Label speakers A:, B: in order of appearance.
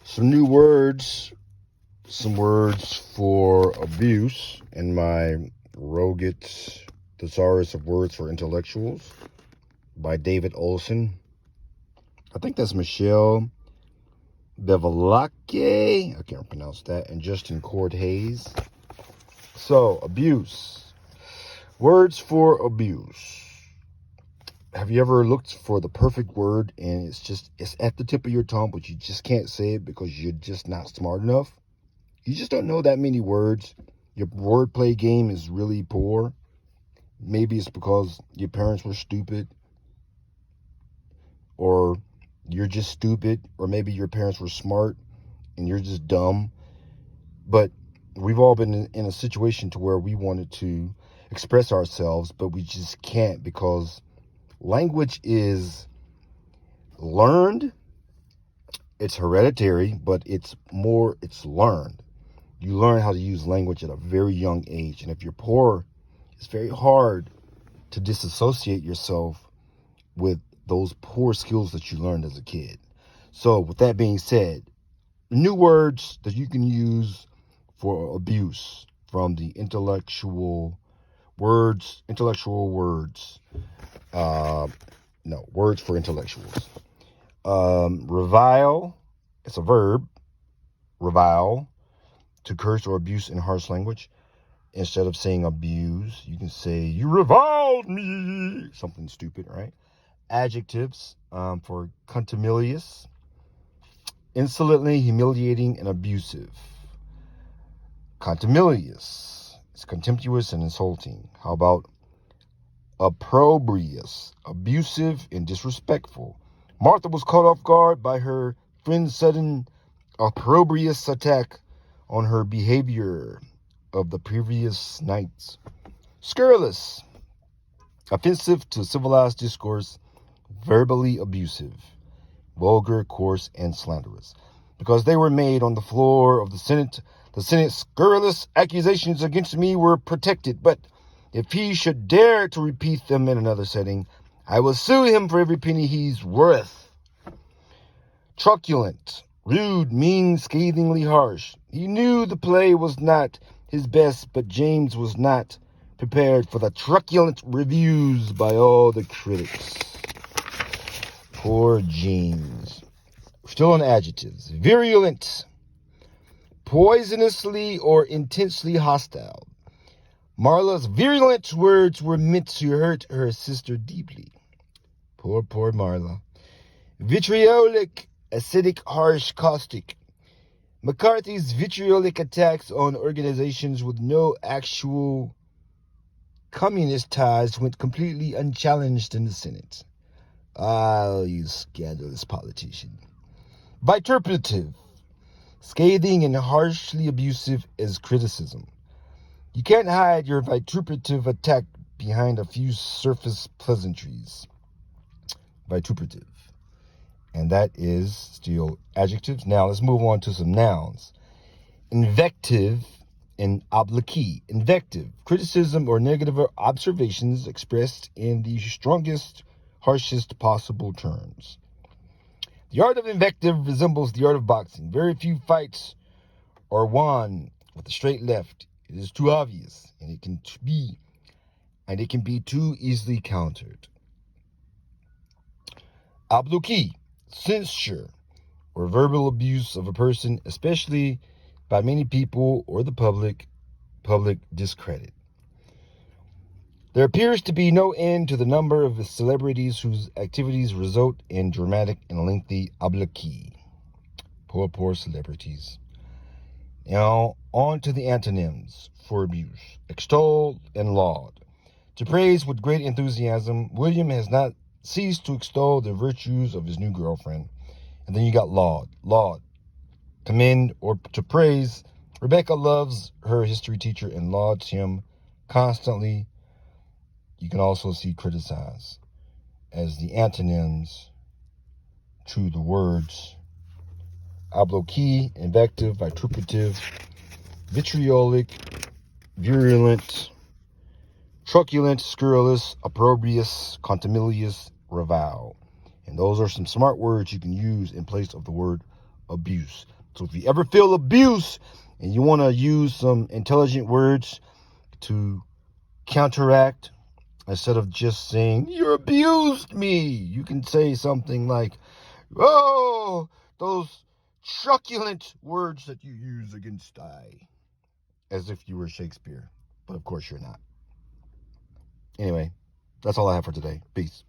A: Some new words, some words for abuse in my Roget's Thesaurus of Words for Intellectuals by David Olson. I think that's Michelle Bevilacqua. I can't pronounce that. And Justin Cord Hayes. So, abuse. Words for abuse. Have you ever looked for the perfect word and it's at the tip of your tongue, but you just can't say it because you're just not smart enough? You just don't know that many words. Your wordplay game is really poor. Maybe it's because your parents were stupid, or you're just stupid, or maybe your parents were smart and you're just dumb. But we've all been in a situation to where we wanted to express ourselves, but we just can't because language is learned. It's hereditary, but it's learned. You learn how to use language at a very young age. And if you're poor, it's very hard to disassociate yourself with those poor skills that you learned as a kid. So with that being said, new words that you can use for abuse from the intellectual words. Words for intellectuals. Revile, it's a verb, revile, to curse or abuse in harsh language. Instead of saying abuse, you can say, you reviled me, something stupid, right? Adjectives for contumelious, insolently, humiliating, and abusive. Contumelious, it's contemptuous and insulting. How about opprobrious, abusive and disrespectful? Martha was caught off guard by her friend's sudden opprobrious attack on her behavior of the previous nights. Scurrilous, offensive to civilized discourse, verbally abusive, vulgar, coarse, and slanderous. Because they were made on the floor of the Senate's scurrilous accusations against me were protected, but if he should dare to repeat them in another setting, I will sue him for every penny he's worth. Truculent, rude, mean, scathingly harsh. He knew the play was not his best, but James was not prepared for the truculent reviews by all the critics. Poor James. Still on adjectives. Virulent, poisonously or intensely hostile. Marla's virulent words were meant to hurt her sister deeply. Poor Marla. Vitriolic, acidic, harsh, caustic. McCarthy's vitriolic attacks on organizations with no actual communist ties went completely unchallenged in the Senate. Ah, you scandalous politician. Vituperative, scathing and harshly abusive as criticism. You can't hide your vituperative attack behind a few surface pleasantries. Vituperative. And that is still adjectives. Now let's move on to some nouns. Invective and obloquy. Invective, criticism or negative observations expressed in the strongest, harshest possible terms. The art of invective resembles the art of boxing. Very few fights are won with a straight left. It is too obvious, and it can be too easily countered. Obloquy, censure or verbal abuse of a person, especially by many people or the public discredit. There appears to be no end to the number of celebrities whose activities result in dramatic and lengthy obloquy. Poor celebrities. Now, on to the antonyms for abuse. Extol and laud. To praise with great enthusiasm, William has not ceased to extol the virtues of his new girlfriend. And then you got laud. Laud. Commend or to praise. Rebecca loves her history teacher and lauds him constantly. You can also see criticize as the antonyms to the words obloquy, invective, vituperative, vitriolic, virulent, truculent, scurrilous, opprobrious, contumelious, revile. And those are some smart words you can use in place of the word abuse. So if you ever feel abuse and you want to use some intelligent words to counteract, instead of just saying, you abused me, you can say something like, oh, those truculent words that you use against I, as if you were Shakespeare. But of course you're not. Anyway, that's all I have for today. Peace.